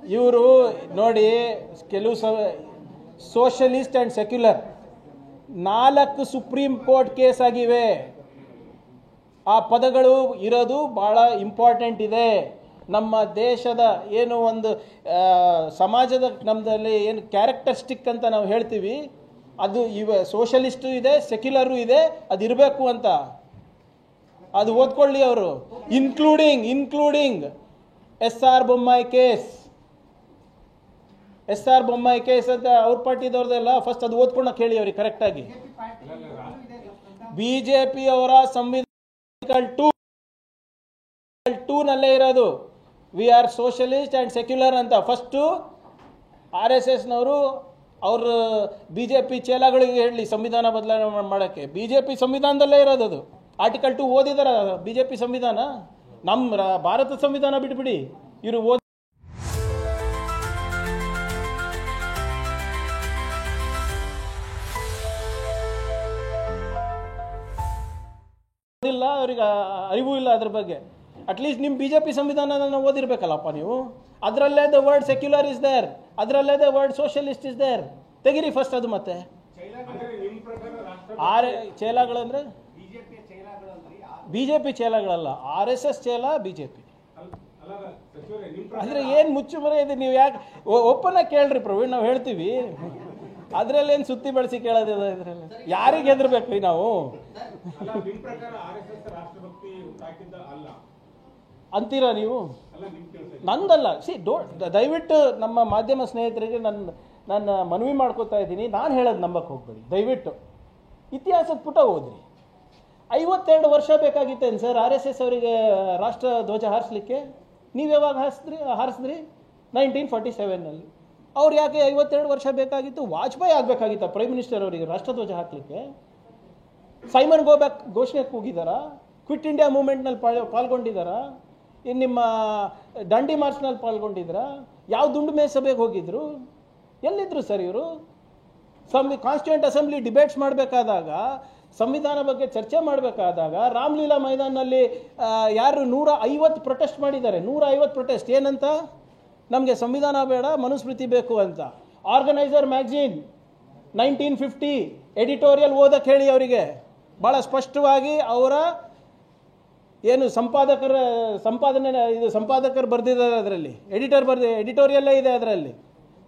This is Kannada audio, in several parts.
ಇವರು ನೋಡಿ ಕೆಲವು socialist and secular 4 supreme court case ಆಗಿವೆ. ಆ ಪದಗಳು ಇರೋದು ಭಾಳ ಇಂಪಾರ್ಟೆಂಟ್ ಇದೆ. ನಮ್ಮ ದೇಶದ ಏನು ಒಂದು ಸಮಾಜದ ನಮ್ಮದಲ್ಲಿ ಏನು ಕ್ಯಾರೆಕ್ಟರಿಸ್ಟಿಕ್ ಅಂತ ನಾವು ಹೇಳ್ತೀವಿ, ಅದು ಸೋಷಲಿಸ್ಟು ಇದೆ, ಸೆಕ್ಯುಲರು ಇದೆ, ಅದು ಇರಬೇಕು ಅಂತ. ಅದು ಓದ್ಕೊಳ್ಳಿ ಅವರು. ಇನ್ಕ್ಲೂಡಿಂಗ್ SR ಬೊಮ್ಮಾಯಿ ಕೇಸ್ ಅಂತ ಅವ್ರ ಪಾರ್ಟಿದವ್ರದೆಲ್ಲ ಫಸ್ಟ್ ಅದು ಓದ್ಕೊಂಡಕ್ಕೆ ಹೇಳಿ ಅವ್ರಿಗೆ ಕರೆಕ್ಟಾಗಿ. ಬಿಜೆಪಿ ಅವರ ಸಂವಿಧಾನ 2 ನಲ್ಲೇ ಇರೋದು we are socialist and secular ಅಂತ. ಫಸ್ಟು RSSನವರು ಅವ್ರ BJP ಚೇಲಾಗಳಿಗೆ ಹೇಳಿ ಸಂವಿಧಾನ ಬದಲಾವಣೆ ಮಾಡೋಕ್ಕೆ. BJP ಸಂವಿಧಾನದಲ್ಲೇ ಇರೋದು ಅದು. ಆರ್ಟಿಕಲ್ 2 ಓದಿದಾರ BJP ಸಂವಿಧಾನ? ನಮ್ಮ ಭಾರತ ಸಂವಿಧಾನ ಬಿಟ್ಬಿಡಿ, ಇವರು ಓದಿಲ್ಲ, ಅವ್ರಿಗೆ ಅರಿವು ಇಲ್ಲ ಅದ್ರ ಬಗ್ಗೆ. ಅಟ್ಲೀಸ್ಟ್ ನಿಮ್ಮ BJP ಸಂವಿಧಾನನ ಓದಿರ್ಬೇಕಲ್ಲಪ್ಪ ನೀವು. ಅದರಲ್ಲೇ the word secular is there, ಅದರಲ್ಲೇ the word socialist is there. ತೆಗಿರಿ ಫಸ್ಟ್ ಅದು. ಮತ್ತೆ ಚೇಲಾಗಳಂದ್ರೆ BJP ಚೇಲಾಗಳಲ್ಲ, RSS ಚೇಲ BJP. ಅಂದ್ರೆ ಏನು ಮುಚ್ಚುಮರೆ ಇದೆ? ನೀವು ಯಾಕೆ ಒಪ್ಪನ ಕೇಳ್ರಿ ಪ್ರವೀಣ್, ನಾವು ಹೇಳ್ತೀವಿ. ಅದ್ರಲ್ಲೇನು ಸುತ್ತಿ ಬಳಸಿ ಕೇಳೋದಿಲ್ಲ. ಇದ್ರಲ್ಲಿ ಯಾರಿಗೆ ಹೆದರ್ಬೇಕು ನಾವು ಅಂತೀರಾ ನೀವು? ನಂದಲ್ಲ. ದಯವಿಟ್ಟು ನಮ್ಮ ಮಾಧ್ಯಮ ಸ್ನೇಹಿತರಿಗೆ ನನ್ನ ಮನವಿ ಮಾಡ್ಕೋತಾ ಇದ್ದೀನಿ, ನಾನು ಹೇಳೋದು ನಂಬಕ್ಕೆ ಹೋಗ್ಬೇಡಿ ದಯವಿಟ್ಟು. ಇತಿಹಾಸದ ಪುಟ ಓದ್ರಿ. 52 ವರ್ಷ ಬೇಕಾಗಿತ್ತೇನು ಸರ್ RSS ಅವರಿಗೆ ರಾಷ್ಟ್ರ ಧ್ವಜ ಹಾರಿಸ್ಲಿಕ್ಕೆ? ನೀವು ಯಾವಾಗ ಹಾರಿಸಿದ್ರಿ? 1947ನಲ್ಲಿ. ಅವ್ರು ಯಾಕೆ 52 ವರ್ಷ ಬೇಕಾಗಿತ್ತು? ವಾಜಪೇಯಿ ಆಗಬೇಕಾಗಿತ್ತ ಪ್ರೈಮ್ ಮಿನಿಸ್ಟರ್ ಅವರಿಗೆ ರಾಷ್ಟ್ರಧ್ವಜ ಹಾಕಲಿಕ್ಕೆ? ಸೈಮನ್ ಗೋ ಬ್ಯಾಕ್ ಘೋಷಣೆ ಕೂಗಿದಾರಾ? Quit India ಮೂವ್ಮೆಂಟ್ನಲ್ಲಿ ಪಾಲ್ಗೊಂಡಿದ್ದಾರಾ? ಇನ್ನು ನಿಮ್ಮ ದಂಡಿ ಮಾರ್ಚ್ನಲ್ಲಿ ಪಾಲ್ಗೊಂಡಿದ್ದೀರಾ? ಯಾವ ದುಂಡು ಮೇಸಭೆಗೆ ಹೋಗಿದ್ರು? ಎಲ್ಲಿದ್ರು ಸರ್ ಇವರು? ಕಾನ್ಸ್ಟಿಟ್ಯೂಂಟ್ ಅಸೆಂಬ್ಲಿ ಡಿಬೇಟ್ಸ್ ಮಾಡಬೇಕಾದಾಗ, ಸಂವಿಧಾನ ಬಗ್ಗೆ ಚರ್ಚೆ ಮಾಡಬೇಕಾದಾಗ ರಾಮಲೀಲಾ ಮೈದಾನಲ್ಲಿ ಯಾರು 150 ಪ್ರೊಟೆಸ್ಟ್ ಮಾಡಿದ್ದಾರೆ. 150 ಪ್ರೊಟೆಸ್ಟ್ ಏನಂತ? ನಮಗೆ ಸಂವಿಧಾನ ಬೇಡ, ಮನುಸ್ಮೃತಿ ಬೇಕು ಅಂತ. ಆರ್ಗನೈಸರ್ ಮ್ಯಾಗಝೀನ್ 1950 ಎಡಿಟೋರಿಯಲ್ ಓದಕ್ಕೆ ಹೇಳಿ ಅವರಿಗೆ. ಭಾಳ ಸ್ಪಷ್ಟವಾಗಿ ಅವರ ಏನು ಸಂಪಾದಕರು ಬರೆದಿದ್ದಾರೆ ಅದರಲ್ಲಿ, ಎಡಿಟೋರಿಯಲ್ಲೇ ಇದೆ ಅದರಲ್ಲಿ.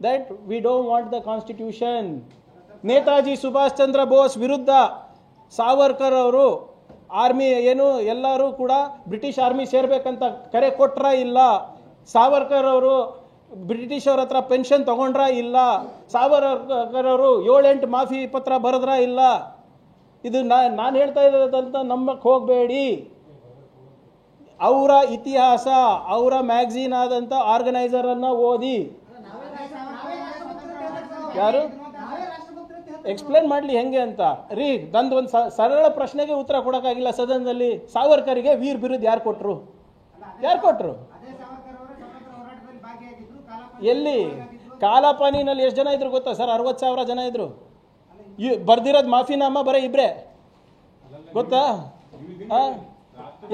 That we don't want the constitution. Netaji Subhash Chandra Bose ವಿರುದ್ಧ ಸಾವರ್ಕರ್ ಅವರು ಆರ್ಮಿ ಏನು ಎಲ್ಲರೂ ಕೂಡ ಬ್ರಿಟಿಷ್ ಆರ್ಮಿ ಸೇರ್ಬೇಕಂತ ಕರೆ ಕೊಟ್ರ ಇಲ್ಲ? ಸಾವರ್ಕರ್ ಅವರು ಬ್ರಿಟಿಷ್ ಅವ್ರ ಹತ್ರ ಪೆನ್ಷನ್ ತಗೊಂಡ್ರ ಇಲ್ಲ? ಸಾವರ್ಕರ್ ಅವರು 7-8 ಮಾಫಿ ಪತ್ರ ಬರೆದ್ರ ಇಲ್ಲ? ಇದು ನಾನು ಹೇಳ್ತಾ ಇರೋದಂತ ನಂಬಕ್ಕೆ ಹೋಗಬೇಡಿ. ಅವರ ಇತಿಹಾಸ, ಅವರ ಮ್ಯಾಗಝೀನ್ ಆದಂಥ ಆರ್ಗನೈಸರನ್ನು ಓದಿ. ಯಾರು ಎಕ್ಸ್ಪ್ಲೇನ್ ಮಾಡಲಿ ಹೆಂಗೆ ಅಂತ ರೀ. ನಂದು ಒಂದು ಸರಳ ಪ್ರಶ್ನೆಗೆ ಉತ್ತರ ಕೊಡೋಕ್ಕಾಗಿಲ್ಲ ಸದನದಲ್ಲಿ. ಸಾವರ್ಕರಿಗೆ ವೀರ್ ಬಿರುದು ಯಾರು ಕೊಟ್ಟರು? ಎಲ್ಲಿ? ಕಾಲಾಪಾನಿನಲ್ಲಿ ಎಷ್ಟು ಜನ ಇದ್ರು ಗೊತ್ತಾ ಸರ್? 60,000 ಜನ ಇದ್ರು. ಬರ್ದಿರೋದು ಮಾಫಿನಾಮ ಬರೀ ಇಬ್ರೆ ಗೊತ್ತಾ?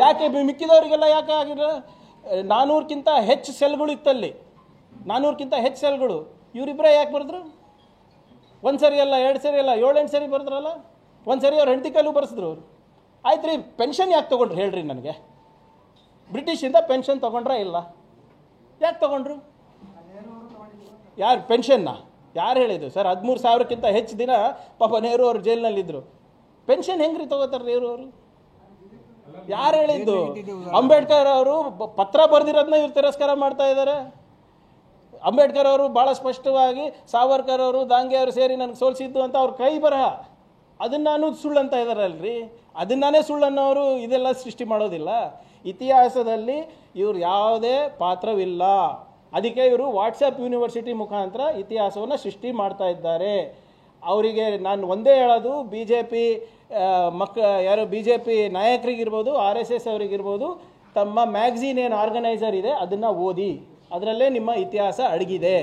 ಯಾಕೆ ಮಿಕ್ಕಿದವರಿಗೆಲ್ಲ ಯಾಕೆ ಆಗಿಲ್ಲ? 400ಕ್ಕಿಂತ ಹೆಚ್ಚು ಸೆಲ್ಗಳು ಇತ್ತಲ್ಲಿ, 400ಕ್ಕಿಂತ ಹೆಚ್ಚು ಸೆಲ್ಗಳು. ಇವರಿಬ್ಬರೇ ಯಾಕೆ ಬರೆದ್ರು? 1 ಸರಿ ಅಲ್ಲ, 2 ಸರಿ ಅಲ್ಲ, 7-8 ಸರಿ ಬರೆದ್ರಲ್ಲ. 1 ಸರಿ ಅವ್ರು ಹೆಂಡತಿ ಕೈಲೂ ಬರೆಸಿದ್ರು ಅವರು. ಆಯ್ತು ರೀ, ಪೆನ್ಷನ್ ಯಾಕೆ ತೊಗೊಂಡ್ರು ಹೇಳ್ರಿ ನನಗೆ? ಬ್ರಿಟಿಷಿಂದ ಪೆನ್ಷನ್ ತೊಗೊಂಡ್ರ ಇಲ್ಲ? ಯಾಕೆ ತೊಗೊಂಡ್ರು? ಯಾರು ಪೆನ್ಷನ್ನ ಯಾರು ಹೇಳಿದ್ದು ಸರ್? 13,000ಕ್ಕಿಂತ ಹೆಚ್ಚು ದಿನ ಪಾಪ ನೆಹರು ಅವರು ಜೈಲಿನಲ್ಲಿದ್ದರು. ಪೆನ್ಷನ್ ಹೆಂಗ್ರಿ ತಗೋತಾರೆ ನೆಹರು ಅವರು? ಯಾರು ಹೇಳಿದ್ದು? ಅಂಬೇಡ್ಕರ್ ಅವರು ಪತ್ರ ಬರೆದಿರೋದನ್ನ ಇವ್ರು ತಿರಸ್ಕಾರ ಮಾಡ್ತಾ ಇದ್ದಾರೆ. ಅಂಬೇಡ್ಕರ್ ಅವರು ಭಾಳ ಸ್ಪಷ್ಟವಾಗಿ ಸಾವರ್ಕರ್ ಅವರು ದಾಂಗೆ ಅವರು ಸೇರಿ ನನಗೆ ಸೋಲಿಸಿದ್ದು ಅಂತ ಅವ್ರ ಕೈ ಬರಹ, ಅದನ್ನು ಸುಳ್ಳು ಅಂತ ಇದ್ದಾರಲ್ರಿ. ಅದನ್ನೇ ಸುಳ್ಳನ್ನವರು ಇದೆಲ್ಲ ಸೃಷ್ಟಿ ಮಾಡೋದಿಲ್ಲ. ಇತಿಹಾಸದಲ್ಲಿ ಇವ್ರು ಯಾವುದೇ ಪಾತ್ರವಿಲ್ಲ. ಅದಕ್ಕೆ ಇವರು ವಾಟ್ಸಪ್ ಯೂನಿವರ್ಸಿಟಿ ಮುಖಾಂತರ ಇತಿಹಾಸವನ್ನು ಸೃಷ್ಟಿ ಮಾಡ್ತಾ ಇದ್ದಾರೆ. ಅವರಿಗೆ ನಾನು ಒಂದೇ ಹೇಳೋದು, BJP ಯಾರು BJP ನಾಯಕರಿಗಿರ್ಬೋದು, RSS ಅವರಿಗಿರ್ಬೋದು, ತಮ್ಮ ಮ್ಯಾಗಝೀನ್ ಏನು ಆರ್ಗನೈಸರ್ ಇದೆ ಅದನ್ನು ಓದಿ. ಅದರಲ್ಲೇ ನಿಮ್ಮ ಇತಿಹಾಸ ಅಡಗಿದೆ.